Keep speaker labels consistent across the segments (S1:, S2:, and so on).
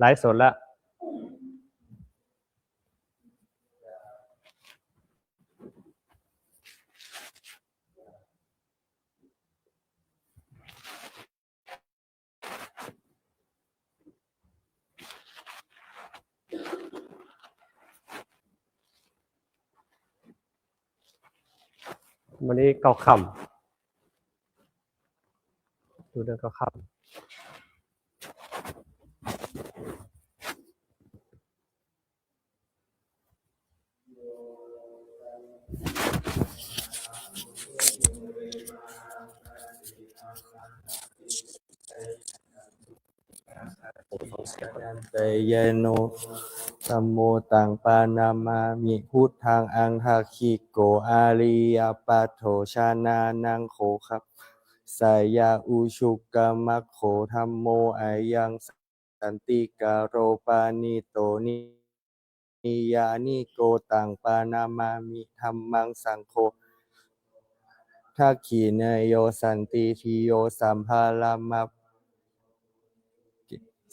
S1: ไลฟ์สดแล้ววันนี้เก้าค่ำดูเรื่องเก้าค่ำ
S2: เตเยโนธัมโมตังปานามามิพุทธังอังคาคิโกอาริยปัฏโถชานานังโขคัพสายาอุชุกะมัคโขธัมโมอายังสันติกาโรปานิโตนิยานิโกตังปานามามิธัมมังสังโฆทักขิเนยโยสันติทิโยสัมภาลามัพ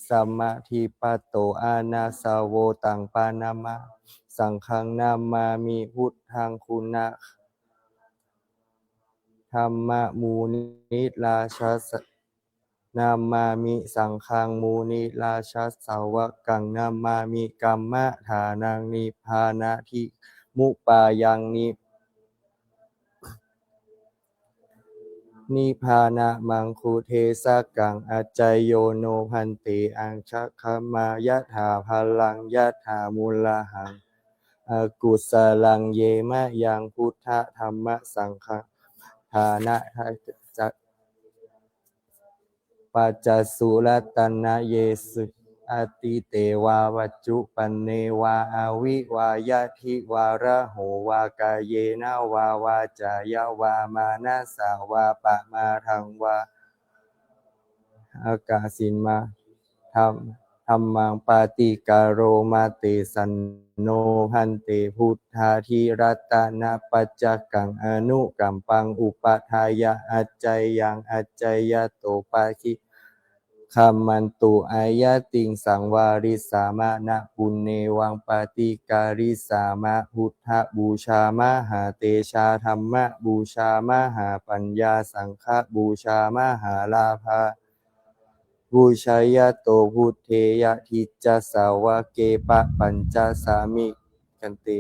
S2: สัมมาทิปัตโตอานาสาวโวตังปานามาสังฆังนามามิพุทธังคุณะธัมมะมูนิราชสนามามิสังฆังมูนิราชสาวกังนามามิกัมมะฐานังนิพพานะทิมุปายังนิพพานะมังคุเทสกังอัจจยโยโนพันติอังชัคขมายะถาพลังยะถามุลหังอกุสลังเยมะยังพุทธธัมมะสังฆะฐานะจักปัจจสุรัตนะเยสุอติเตวาวัจจุปันเนวาอาวิวายะทิวาระโหวากายเยนะวาวาจายาวามานะสาวาปะมาทังวาอากาสินมาธัมมังปาติกาโรมาเตสันโนพันเตพุทธาธิรัตนะปัจจกังอนุกัมปังอุปทายะอัจจยังอัจจยโตปาคิคัมมันตุอายะติงสังวาริสามะนะปุณเนวังปาติการิสามะพุทธบูชามหาเตชะธัมมบูชามหาปัญญาสังฆบูชามหาลาภาบูชายโตพุทเทยะทิจจสาวะเกปะปัญจสามิกันติ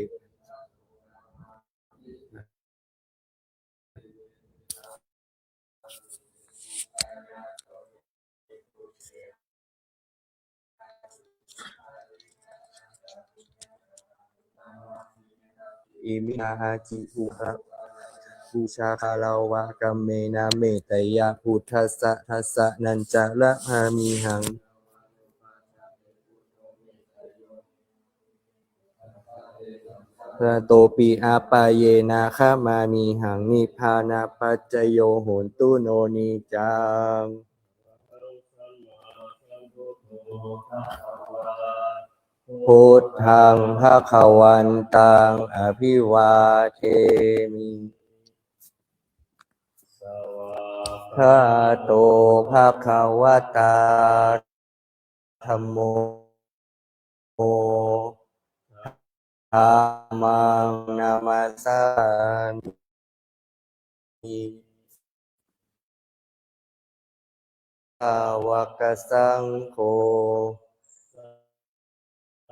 S2: อิมินาหาจิอุระบูชาคาลาวะกัมเมนะเมตยะพุทธัสสะทัสสะนันจะละหามิหังพระโตปิอาปาเยนะฆามามิหังนิพพานะปัจจโยโหนตุโนนิจังพุทธังภคะวันตังอภิวาเทมิภะโตภคะวตาธัมโมธัมมังนามัสสามิสาวกสังโฆ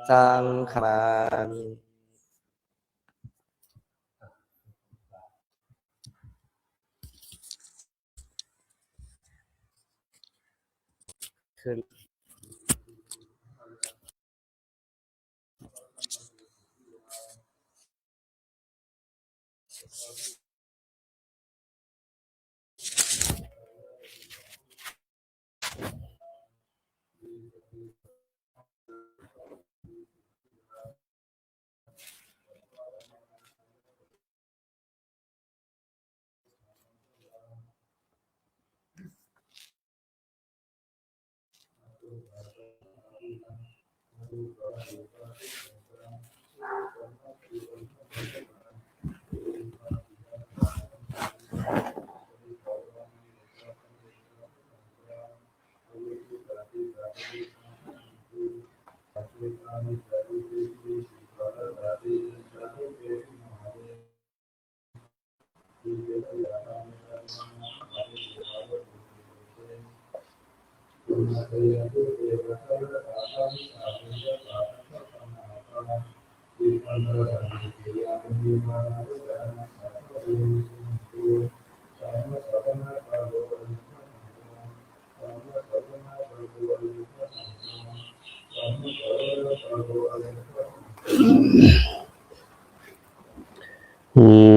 S2: สังฆามิขึ้น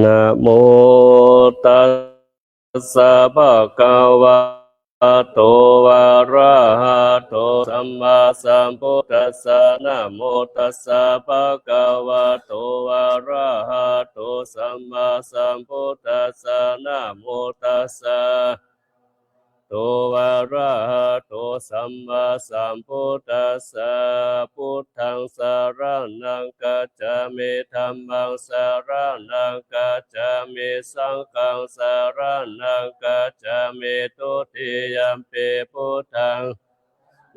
S3: นะโมตัสสะภะคะวะโตอะระหะโตสัมมาสัมพุทธัสสะนะโมตัสสะภะคะวะโตอะระหะโตสัมมาสัมพุทธัสสะนะโมตัสสะโตอะระหะโตสัมมาสัมพุทธัสสะพุทธังสรณังกัจฉามิธัมมังสรณังกัจฉามิสังฆังสรณังกัจฉามิทุติยัมปิพุทธัง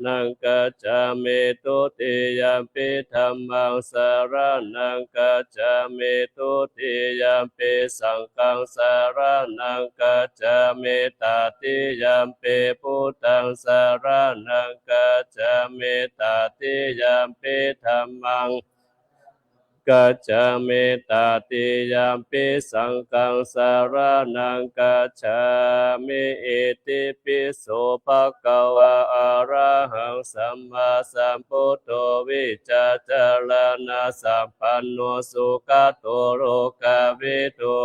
S3: นังกัจฉามิทุติยัมปิธัมมังสรณังกัจฉามิทุติยัมปิสังฆังสรณังกัจฉามิตติยัมปิพุทธังสรณังกัจฉามิตติยัมปิธัมมังกัจฉามิตติยัมปิสังฆังสรณังกัจฉามิอิติปิโสภะคะวะอะระหังสัมมาสัมพุทโธวิจาจารณะสัมปันโนสุขโตโลกวิทู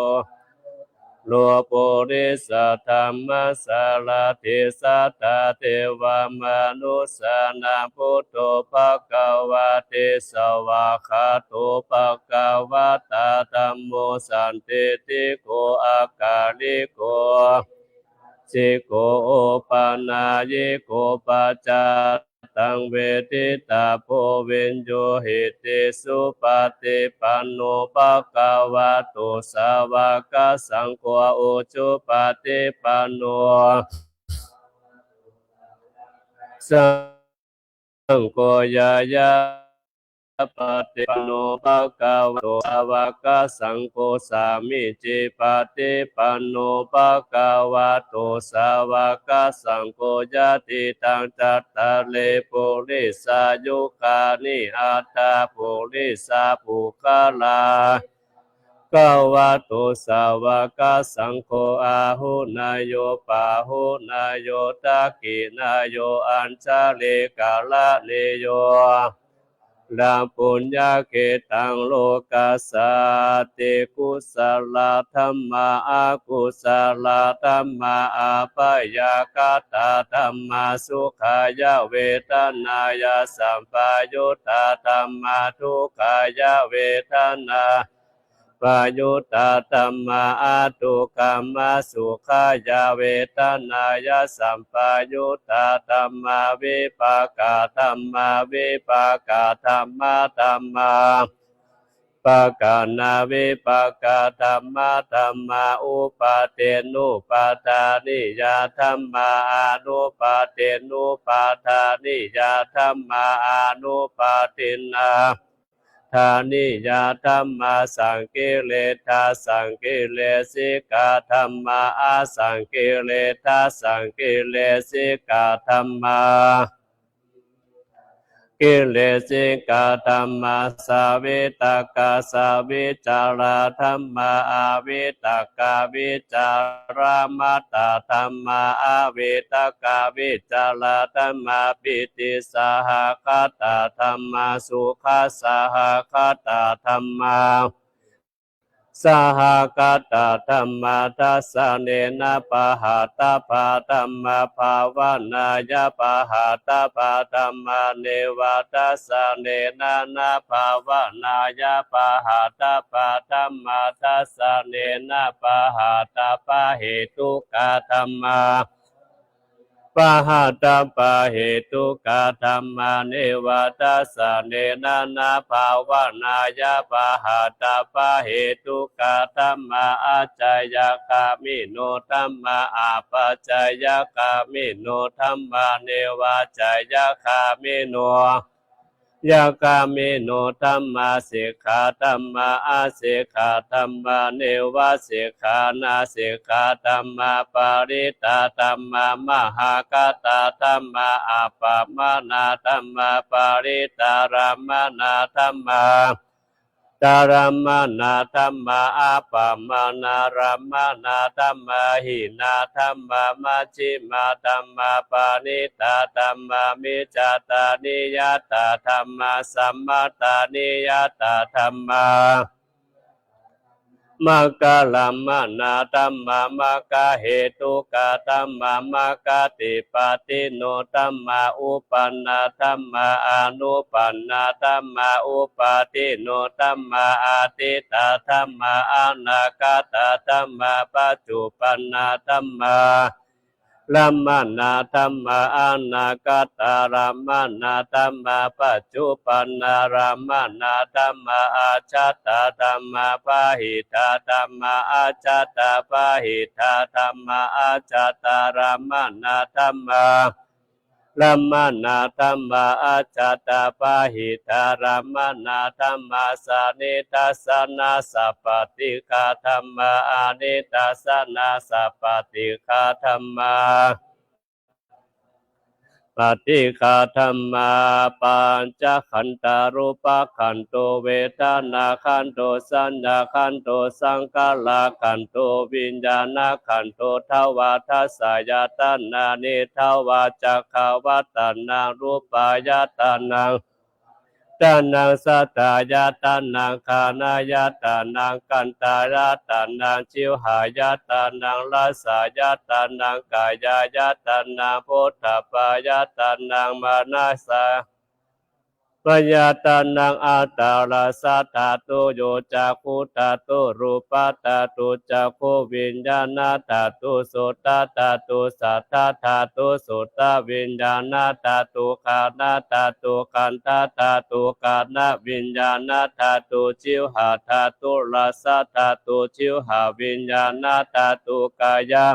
S3: โลปุริสธรรมสารติสัทธาเทวมนุสสานังพุทโธภควาติสวากขาโตภควตาธัมโมสันติติโกอาการิโกสิโกโอปานายิโกปัจจตังเวทิตาโพวินโยหิติสุปฏิปันโนภควะโตสาวกสังโฆอุชุปฏิปันโนสังโฆยายาปฏิปันโนภควะโตสาวกสังโฆสามิจิปฏิปันโนภควะโตสาวกสังโฆญาติตังจัตตาเลปุริสายุคานิอัตตาปุริสาภูคาลากวะโตสาวกสังโฆอาหุนายโยปาหุนายโยตักขินายโยอัญชลิกาลเนโยลาปุญญาเกตังโลกัสสติกุสลธัมมาอากุสลธัมมาอาปยากตาธัมมาสุขายเวทนายสัมปยุตตาธัมมาทุกขายเวทนาปยุตตาธัมมาอาทุกขมาสุขายเวทนายสัมปยุตตาธัมมาวิปากาธัมมาวิปากาธัมมาธัมมาปากานาวิปากาธัมมาธัมมาอุปาเทนุปาทานิยาธัมมาอนุปาเทนุปาทานิยาธัมมาอนุปาทินาทานิยาธัมมาสังกิเลธาสังกิเลสิกาธัมมาอาสังกิเลธาสังกิเลสิกาธัมมากิเลสิกาธัมมาสาวิตากาสาวิจาราธัมมาอาวิตากาวิจารามัตตาธัมมาอาวิตากาวิจาราธัมมาปิติสหคตาธัมมาสุขาสหคตาธัมมาสหกตาธัมมาทัสสะเนนะปะหาตาภาธัมมาภาวนายะปะหาตาภาธัมมาเนวะทัสสะเนนะนะภาวนายะปะหาตาภาธัมมาทัสสะเนนะปะหาตาภาเหตุกาธัมมาปะหาตาปะเหตุกาธัมมาเนวะทัสสะเนนะนะภาวนายะปะหาตาปะเหตุกาธัมมาอาจายคามิโนธัมมาอาปัจจายคามิโนธัมมาเนวะจายคามิโน ยากาเมโนธัมมาสิกขาธัมมาอาสิกขาธัมมาเนวสิกขานาสิกขาธัมมาปาริตาธัมมามหากตาธัมมาอาปามานาธัมมาปาริตารามนาธัมมาตารามนาธัมมาอาปามานา รัมมานาธัมมาหินาธัมมามัชฌิมาธัมมาปานิตาธัมมามิจจตานิยตาธัมมาสัมมาตานิยตาธัมมามัคคะลัมมานาธัมมามัคคะเหตุกะธัมมามัคคะติปาติโนธัมมาอุปันนาธัมมาอนุปันนาธัมมาอุปาติโนธัมมาอาทิตตธัมมาอนาคตธัมมาปัจจุปันนาธัมมาลัมมานาธัมมาอนาคตรัมมานาธัมมาปัจจุปันนารัมมานาธัมมาอาชัตตธัมมาปะหิตาธัมมาอาชัตตปะหิตาธัมมาอาชัตตรัมมานาธัมมาลัมมานาธัมมาอาชัตตปะหิตารัมมานาธัมมาสานิทัสสนาสัพพติกาธัมมาอานิทัสสนาสัพพติกาธัมมาปฏิฆาธัมมาปัญจขันธารูปขันโตเวทนาขันโตสัญญาขันโตสังขารขันโตวิญญาณขันโตทวาทัสสะยตนานิทวาจักขวัตตนารูปายตนาตานังสัตตายตานังคานายตานังกันตายตานังชิวหายตานังลัสสายตานังกายายตานังโพธปายตานังมานาสาปยาตานังอาตาลาสัทธาตุโยจักขุตาตุรูปตาตุจักขุวิญญาณตาตุโสตตาตุสัทธาตาตุโสตวิญญาณตาตุคานาตาตุคันตาตุกานะวิญญาณตาตุชิวหาตาตุลาสัทธาตุชิวหาวิญญาณตาตุกายะ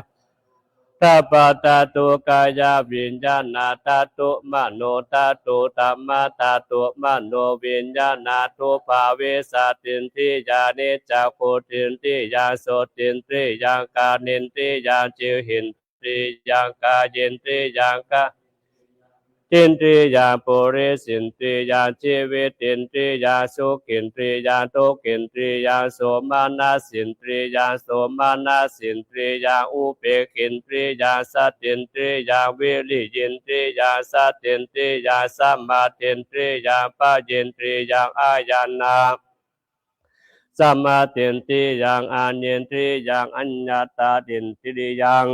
S3: ทัพพตาตุกายวิญญาณธาตุมโนธาตุธัมมาธาตุมโนวิญญาณทุภาเวสัตตินทิยานิจักขุตินทิยาโสตินทิยังกานินทิยังจิวหินทิยังกายินทิยังกาจินทิยาปุริสินทิยาชีวิตินทิยาสุขินทิยาทุกินทิยาโสมานัสสินทิยาโสมานัสสินทิยาอุเปกินทิยาสัตตินทิยาวิริยินทิยาสัตตินทิยาสัมมาทินทิยาปะยินทิยาอาญานาสัมมาทินทิยังอานินทิยังอัญญาตาทินทิยัง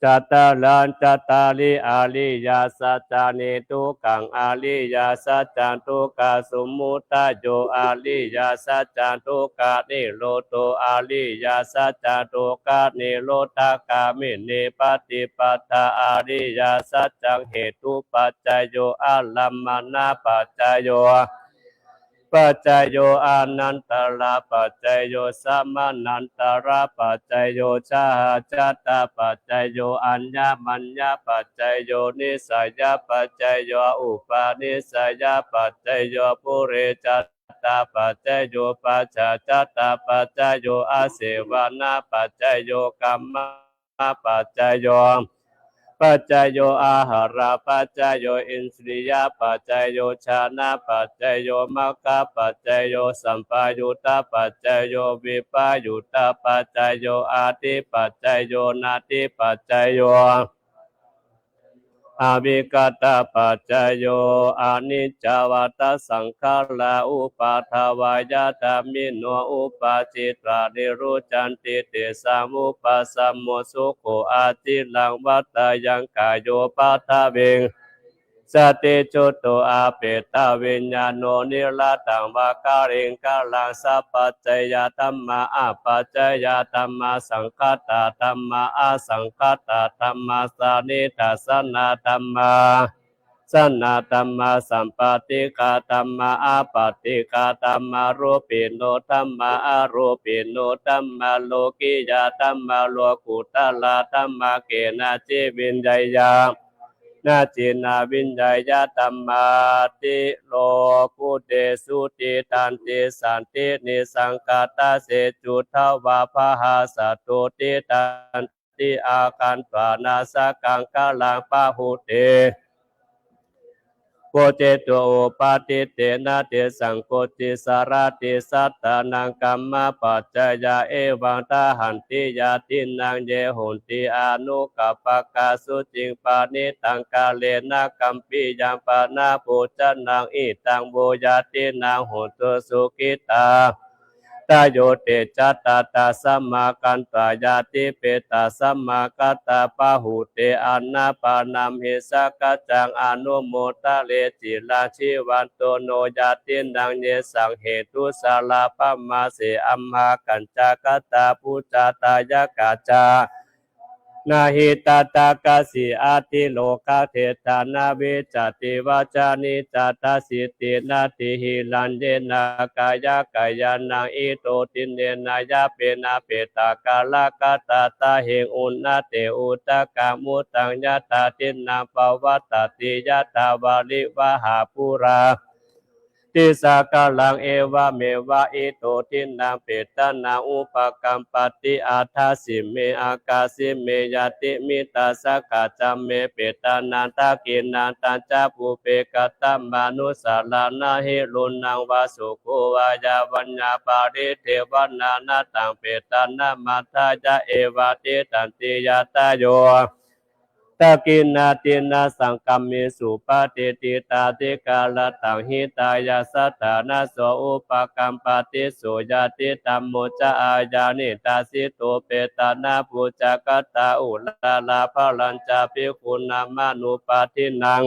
S3: จัตตาลันจัตตาลิอาลิยาสัจจานิทุกขังอาลิยาสัจจันทุกขสมุทัยโยอาลิยาสัจจันทุกขานิโรโตอาลิยาสัจจันทุกขานิโรธกามินิปฏิปทาอาลิยาสัจจังเหตุปัจจโยอาลัมมานาปัจจโยปัจจโยอานันตระปัจจโยสัมมานันตระปัจจโยชาจัตตาปัจจโยอัญญมัญญปัจจโยนิสัยปัจจโยอุปาณิสัยปัจจโยปุเรจัตตาปัจจโยปัจจจัตตาปัจจโยอาเสวนาปัจจโยกัมมะปัจจโยปัจจโยอาหาราปัจจโยอินทรียปัจจโยชานะปัจจโยมัคคะปัจจโยสัมปายุตตปัจจโยวิปายุตตปัจจโยอาทิปัจจโยนาทิปัจจโยอวิกตปัจจโยอนิจจวัตสังขาราอุปาทวายาตามิโนอุปาจิตรานิรุจันติเตสามุปัสสมโมสุโขอาทิลังวัตตายังกายโยปัทเวงสติจุตโตอาเปตาวิญญาโนนิราตังวาการิงกาลังสัพพัจจยธัมมาอาปัจจยธัมมาสังคตาธัมมาอาสังคตาธัมมาสานิทัสสนาธัมมาสนาธัมมาสัมปติกาธัมมาอาปติกาธัมมารูปิโนธัมมาอารูปิโนธัมมาโลกิยาธัมมาโลกุตละธัมมาเกนะจิวิญญายา นาจินาวิญญาญาตัมมาติโลกุเตสุติตันติสันตินิสังกาตาเสจุทวาภหาสตุติตันติอาคันปานาสกังกาลังปะหุเตโกเจโตโอปาติเตนะเตสังโกติสารติสัตตานังกัมมาปัจจยาเอวังตาหันติยาตินังเยหุนติอนุกัปปะกาสุจิงปานิตังกาเลนะกัมปิยังปานาปุจจนังอิตังโบยาตินังหุตุสุขิตาตาโยเตจัตตาตาสัมมากันตายาติเปตาสัมมากัตตาปะหุเตอันนาปานัมหิสกัจจังอนุโมตะเลจิลาชิวันโตโนยาตินังเยสังเหตุสาลาปัมมาเสอัมมากัญจกัตตาปุจจาตายกาจานาหิตาตากาสิอาติโลกาเทตานาเวจติวาจานิจาตาสิตินาติหิลันเยนากายกายานังอิโตตินเนนายาเปนาเปตากาลกาตาตาเหงอุณนาเตอุตกามุตังยะตาตินนาปวัตติยะตาวาลิวหาปุราติสากาลังเอวะเมวะอิโตทินังเปตนาอุปกัมปติอาทาสิเมอากาสิเมยติมิตาสกาจัมเมเปตานันตากินันตัญจปุเปกตัมมานุสาลานาหิรุนังวาสุโกวายาวัญญาปาริเทวนานาตังเปตานามัทธายะเอวะติตันติยาตาโยตะกินนาตินาสังกัมมิสุปฏิติตาติกาลตังหิตายาสัตตานาโสอุปกัมปติสุยติตัมโมจะอาญานิตาสิโตเปตานาปุจจกตาอุลาลาภลัญจาภิกขุนามานุปาทินัง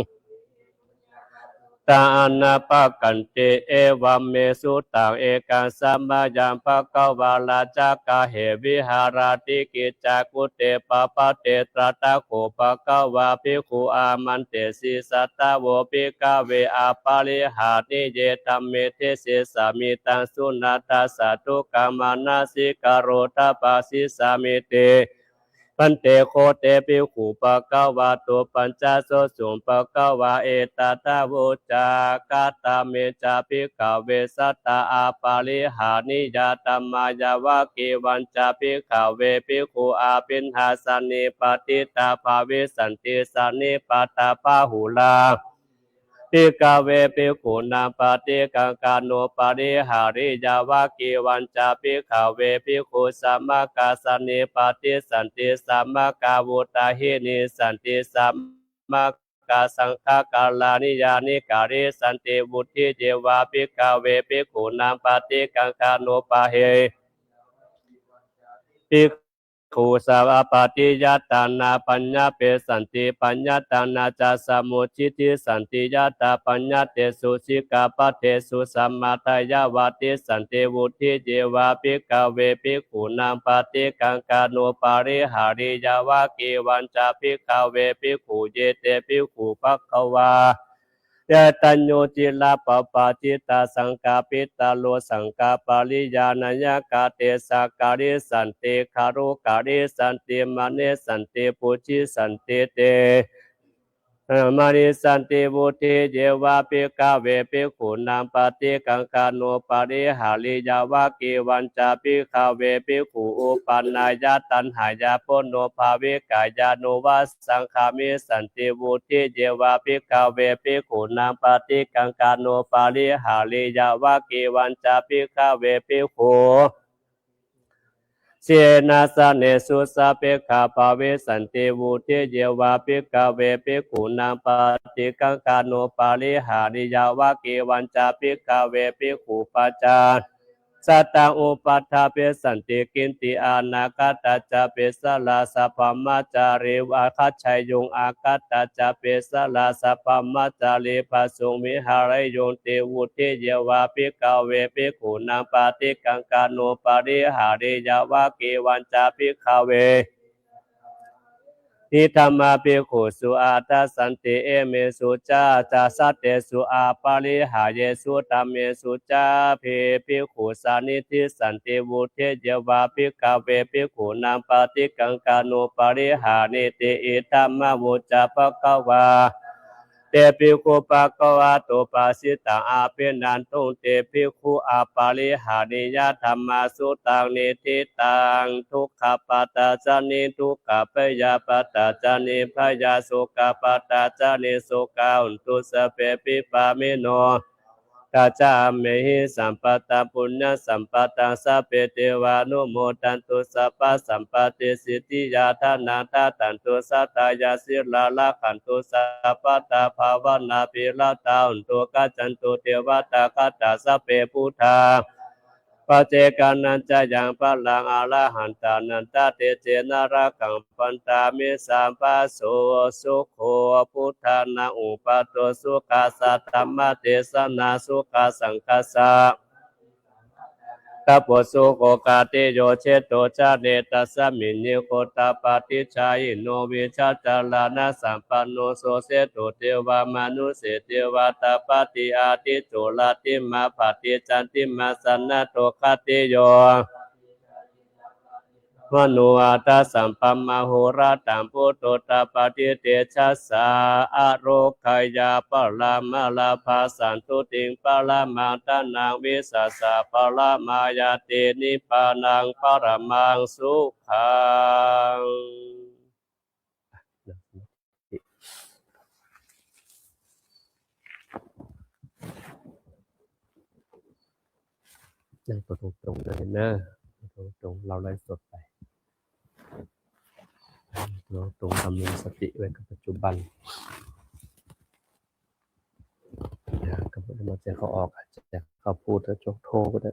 S3: ตานาปะกันเตเอวัมเมสุตังเอกังสัมมายังภะคะวาลาจากะเหวิหาราติกิจจกุเตปะปะเตตระตะโขภะคะวาภิกขุอามันเตสิสัตตะโวภิกขเวอาปาริหานิเยธัมเมเทเสสามิตังสุนัตตาสาธุกัมมานาสิกโรทปาสิสามิเตปันเตโคเตปิขุปะกวาตุปัญจโสสุปะกวาเอตตาวุจากาตาเมจาปิกเวสัตตาอาปาลิหานิยาตัมมายาวะกิวันจาปิกเวปิขุอาปินหาสนิปติตาภาวิสันติสนิปตาปาหุลาปิกเวปิขุนาปฏิกังกาโนปาริหาริยาวะกิวันจาปิกเวปิขุสัมมากัสสนิปติสันติสัมมากัววุตาหินิสันติสัมมากัสสังฆกาลานิยานิการิสันติวุฒิเจวาปิกเวปิขุนาปฏิกังกาโนปะเหปิขุสาวปฏิยัตตานาปัญญาเปสันติปัญญาตานาจาสมุจิติสันติยัตตาปัญญาเตสุสิกาปเทสุสัมมาทายาวาติสันติวุฒิเจวาปิกเวปิขุนามปฏิกังกาโนปาริหาริยาวากิวันจาปิกเวปิขุเยเตปิขุภักขวายะตัญโยจิลาปปาจิตาสังกาปิตาโลสังกาปาริยานายกาเตสาการิสันติคารุการิสันติมเนสันติปุจิสันติเตมาริสันติวุฒิเจวาปิกเวปิขุนามปฏิกังกาโนปาริหาริยาวากิวันจาปิกเวปิขุอุปันนายะตันหายาปโนภาวิกายานุวัสสังขามิสันติวุฒิเจวาปิกเวปิขุนามปฏิกังกาโนปาริหาริยาวากิวันจาปิกเวปิขุเสนาสเนสุสะเปขะภาเวสันติวุฒิเยวาปิกเวปิขุนามปฏิกังกาโนปาริหาริยาวากิวันจาปิกเวปิขุปัจจาสัตตังอุปัฏฐาเปสันติกินติอานาคตัจจะเปสลาสัพพมัจจาริวาคัจฉัยยุงอาคัตตัจจะเปสลาสัพพมัจจาริภัสสุมิหารยุงติวุฒิเยวาปิกเวปิขุนามปฏิกังกาโนปาริหาริยาวากิวันจาปิกเว ทิธรรมาภิกขุสุอาทัสสันติเอเมสุจาจาสัตเตสุอาปาริหาเยสุตัมเมสุจาเพภิกขุสานิทิสันติวุเทเยวาภิกขเวภิกขุนามปฏิกังกานุปาริหานิติอิธัมมวุจจาภควาเตปิโกภะคะวะโตปัสสิตังอาภินันตุเตปิกขุอาปาริหานิยธรรมาสุตังนิทิตังทุกขปัตตาจานิทุกขพยาปัตตาจานิพยาสุขปัตตาจานิสุขาอุนตุสเปปิปามิโนตัจจาเมหิสัมปตะปุญญสัมปตังสัพเพเทวานุโมทันตุสัพพะสัมปติสิทธิยาทานาทาตันตุสัตตายาสิลาลาขันตุสัพพะตาภาวนาปิลาตาอุนตุกัจจันตุเทวตาคัตตาสัพเพพุทธาปัจเจกานันจะยังพลังอรหันตานันตเตเจนารักังปันตามิสัมปัสโสสุโขพุทธานาอุปโตสุขาสัตตมะเทสนาสุขาสังคัสสะตัพพสุโกกาติโยเชโตชาเนตัสสมินญิโกตปาติชายิโนวิชาจารานะสัมปันโนโสเสตุเทวามนุเสเทวตาปฏิอาทิจุลติมาปฏิจันติมาสันนะโตคติโยมโนอัตตสัมปัมมโหราตังพุทโตตปาติเตชะสาอโรคายาปลามาลาภาสันตุติงปลามาตานังวิสัสสะปลามายาตินิพพานังปรมังสุขังนั่งตัวตรงๆเลยเนอะตรงๆเราไล่สดไปเราตรงดำรงสติไว้กับปัจจุบันกับมันจะเขาออกอาจจะเขาพูดแล้วจกโทก็ได้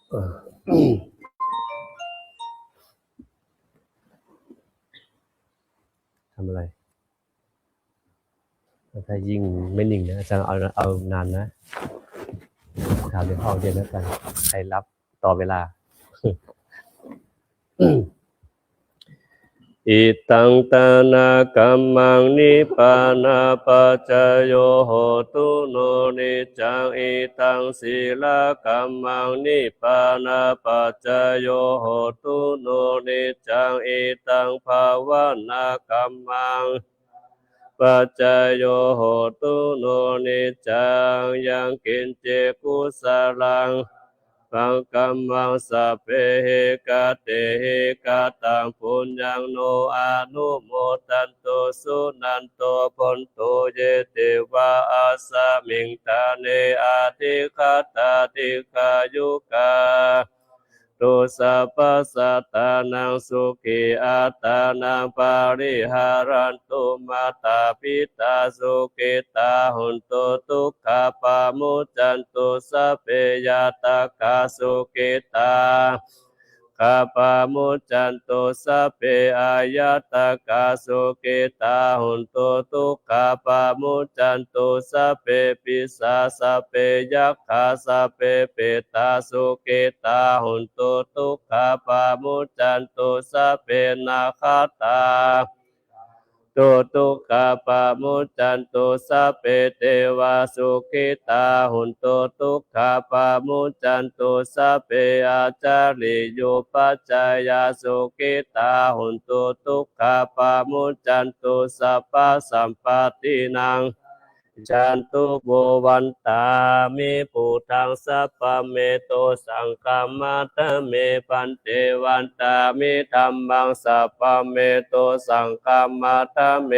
S1: เออทำอะไรถ้ายิ่งไม่นิ่งนะอาจารย์เอานานนะถามเดี๋ยวพ่อเรียนแล้วกันใครรับต่อเวลา
S3: อิตังตานากัมมังนิพพานาปัจจโยโหตุโนนิจังอิตังศีลกัมมังนิพพานาปัจจโยโหตุโนนิจังอิตังภาวนากัมมังปัจจโยโหตุโนนิจังยังกินเจกุสลังปังกัมมังสัพเพเหกะเตเหกะตังปุญญังโนอานุโมทันโตสุนันโตปนโตเยเตวะอาสามิงทาเนอาทิคาตาทิคายุกาตุสัพพสัตตานังสุขีอัตตานังปาริหารันตุมาตาปิตาสุขิตาหุนตุทุกขปามุจจันตุสัพเพยาตากาสุขิตาข้าปามุจจันตุสัพเพอายตากาสุขิตาหุนตุทุกขปามุจจันตุสัพเพปิสาสัพเพยัคขาสัพเพเปตาสุขิตาหุนตุทุกขปามุจจันตุสัพเพนาคาตาตุทุกขปามุจจันตุสัพเพเทวาสุขิตาหุนตุทุกขปามุจจันตุสัพเพอาจาริโยปัจจายาสุขิตาหุนตุทุกขปามุจจันตุสัพพสัมปตินังจันตุโบวันตามิปุถังสัพพเมโตสังฆมัตตเมปันเตวันตามิธัมมังสัพพเมโตสังฆมัตตเม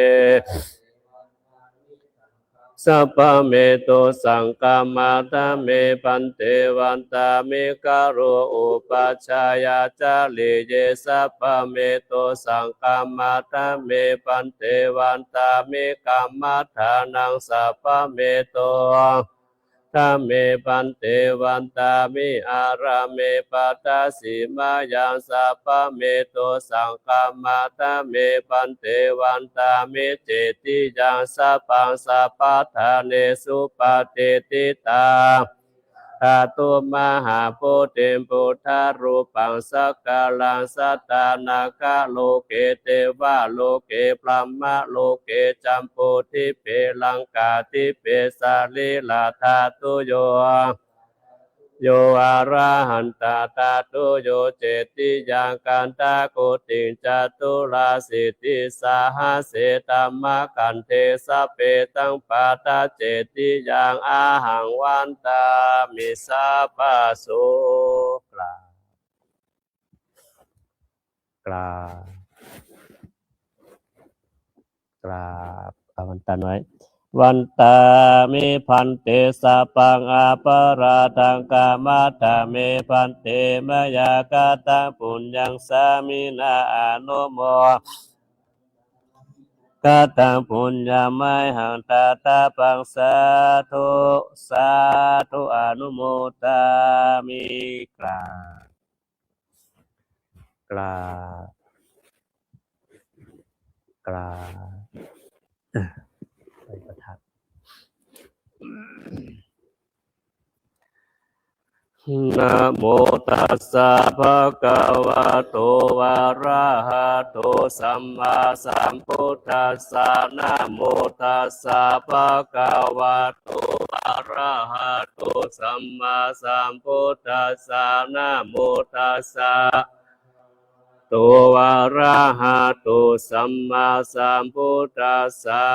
S3: สัพพเมโตสังฆมัตตเมปันเตวันตามิกะโรอุปัชฌายาจาริเยสัพพเมโตสังฆมัตตเมปันเตวันตามิกัมมัฏฐานังสัพพเมโตธัมเมปันเตวันตามิอาราเมปัตตสิมายังสัพพเมโตสังฆมัตตเมปันเตวันตามิเจติยังสัพพังสัพพทาเนสุปฏิทิตาธาตุมหาโพธิปุถารูปังสักกาลังสัตตานาคาโลเกเทวะโลเกพรหมะโลเกจัมปุทิเปลังกาทิเปสาลิลาธาตุโยโยอาราหันตาตาตุโยเจติยังกันตาโกติงจตุราสิติสาหาเสตัมมะกันเทสะเปตังปาตาเจติยังอาหังวันตามิสาปะโสกลากราบกราบเอาวันตันไว้วันตามิพันเตสะปังอาปาราทังกามัตถาเมพันเตมยากาตังปุญญังสามินาอนุโมกาตังปุญญาไมหังตาตาปังสาธุสาธุอนุโมทามิกราบกราบกราบไปประทับนะโมตัสสะภะคะวะโตอะระหะโตสัมมาสัมพุทธัสสะนะโมตัสสะภะคะวะโตอะระหะโตสัมมาสัมพุทธัสสะนะโมตัสสะโตอะระหะโตสัมมาสัมพุทธัสสะ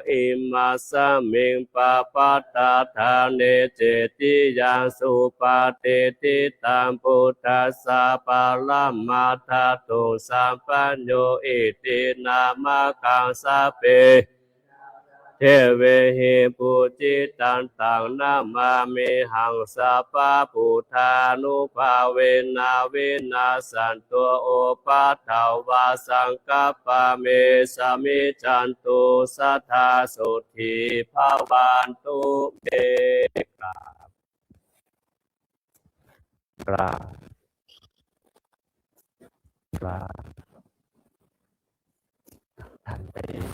S3: อิมัสสมิงปะปัตตาทาเนเจติยังสุปฏิทิตังพุทธัสสะปะละมัทธาตุสัมปัญโยอิตินามะกังสัพเพเทเวหิปุจิตันตังนามามิหังสัพพะพุทธานุภาเวนะวินาสันตัวโอปัฏฐาวาสังกัปปะเมสมิจันตุสัทธาสุธีภาวันตุเม
S1: ปลาปลาท่านไป